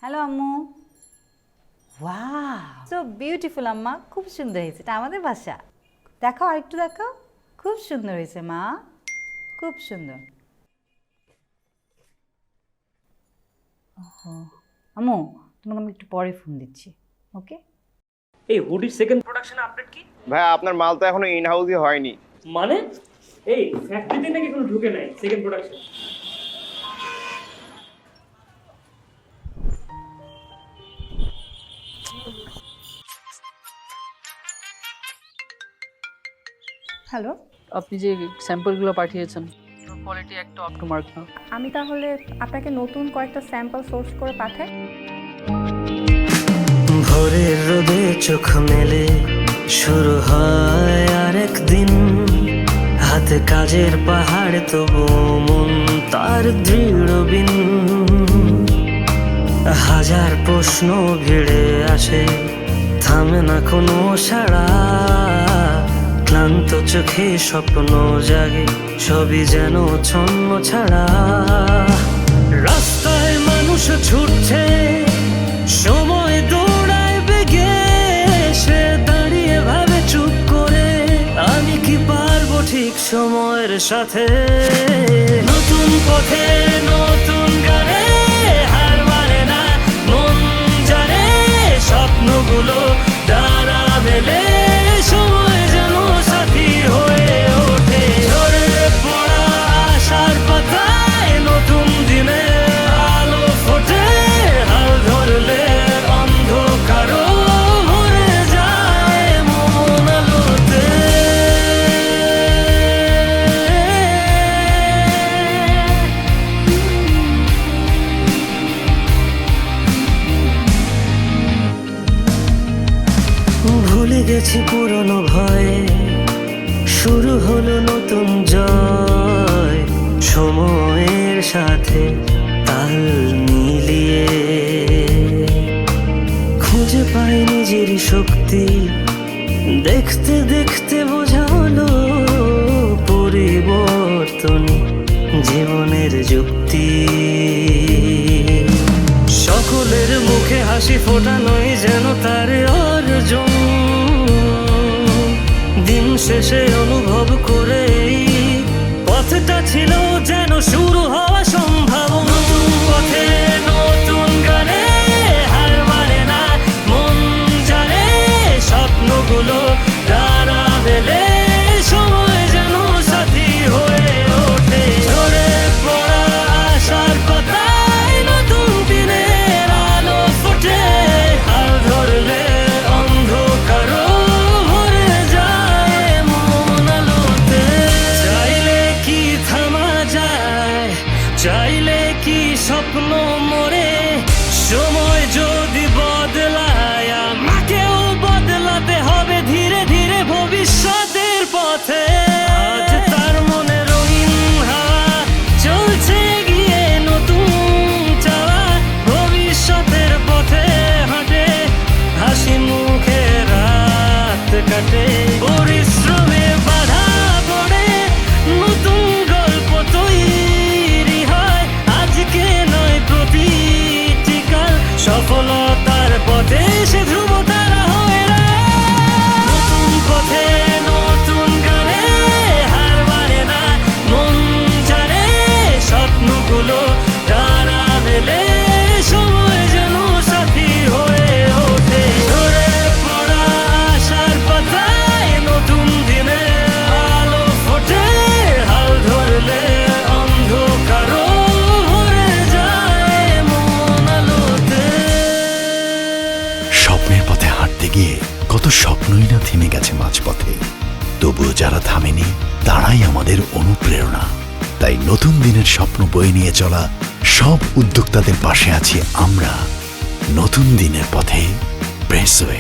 Hello আম্মু। Wow so beautiful আম্মা, খুব সুন্দর হয়েছে। এটা আমাদের বাসা। দেখাও আরেকটু দেখাও, খুব সুন্দর হয়েছে মা, খুব সুন্দর। ওহো আম্মু, তোমাকে আমি একটু পরে ফোন দিচ্ছি, ওকে? এই হুডির সেকেন্ড প্রোডাকশন আপডেট কি? ভাই আপনার মাল তো এখনো ইন হাউসই হয়নি। মানে এই ফ্যাক্টরিতে নাকি কোনো ঢুকে নাই সেকেন্ড প্রোডাকশন? হ্যালো, আপনি যে স্যাম্পলগুলো পাঠিয়েছেন কোয়ালিটি একটা আপ টু মার্ক না। আমি তাহলে আপনাকে নতুন কয়েকটা স্যাম্পল সোর্স করে পাঠাই। ভোরের রোদে চোখ মেলে শুরু হয় আরেক দিন, হাতে কাজের পাহাড় তবু মন তার দৃঢ় বিন। হাজার প্রশ্ন ভিড়ে আসে, থামে না কোনো সাড়া, ক্লান্ত চোখে স্বপ্ন জাগে, সবই যেন ছন্ন ছাড়া। রাস্তায় মানুষ ছুটছে, সময় দৌড়ায় বেগে, সে দাঁড়িয়ে ভাবে চুপ করে, আমি কি পারবো ঠিক সময়ের সাথে। নতুন পথে নতুন গানে হার মানে না মন জানে, স্বপ্নগুলো তারা মেলে, সময় যেন সাথী হয়ে ওঠে। ঝরে পড়া আশার পাতায় নতুন দিনে আলো ফোটে, হাল ধরলে অন্ধকারও ভরে যায় মন আলোতে। ভুলে গেছি পুরনো ভয়, শুরু হলো নতুন জয়, সময়ের সাথে তাল মিলিয়ে খুঁজে পাই নিজের শক্তি, দেখতে দেখতে বোঝা হলো পরিবর্তন জীবনের যুক্তি। সকলের মুখে হাসি ফোটানোই যেন তার অর্জন, দিন শেষে অনুভব করে পথটা ছিল যেন শুরু হওয়া সম্ভব। নতুন পথে নতুন গানে হার মানে না মন জানে, স্বপ্নগুলো তারা মেলে, সময় যেন সাথী হয়ে ওঠে। ঝরে পড়া আশার পাতায় নতুন দিনের আলো ফোটে, হাল ধরলে অন্ধকারও ভরে যায় মন আলোতে। চাইলে কি থামা যায়, চাইলে কি স্বপ্ন মরে, সময় যদি বদলায় আমাকেও বদলাতে হবে ধীরে ধীরে ভবিষ্যতের পথে। আজ তার মনে রঙিন হাওয়া চলছে গিয়ে নতুন চাওয়া, ভবিষ্যতের পথে হাঁটে, হাসি মুখে রাত কাটে, পরিশ্রমে বাধা পড়ে, নতুন গল্প তৈরি হয়, আজকে নয় প্রতিটি কাল, সফলতার পথে সে ধ্রুব তারা হয়ে রয়। নতুন পথে নতুন গানে হার মানে না মন জানে, স্বপ্নগুলো তারা মেলে, সময় যেন সাথী হয়ে ওঠে। ঝরে পড়া আশার পাতায় নতুন দিনে আলো ফোটে, হাল ধরলে অন্ধকারও ভরে যায় মন আলোতে। স্বপ্নের পথে হাঁটতে গিয়ে কত স্বপ্নই না থেমে গেছে মাঝপথে, তবুও যারা থামেনি তারাই আমাদের অনুপ্রেরণা। তাই নতুন দিনের স্বপ্ন বয়ে নিয়ে চলা সব উদ্যোক্তাদের পাশে আছি আমরা। নতুন দিনের পথে প্রেসওয়ে।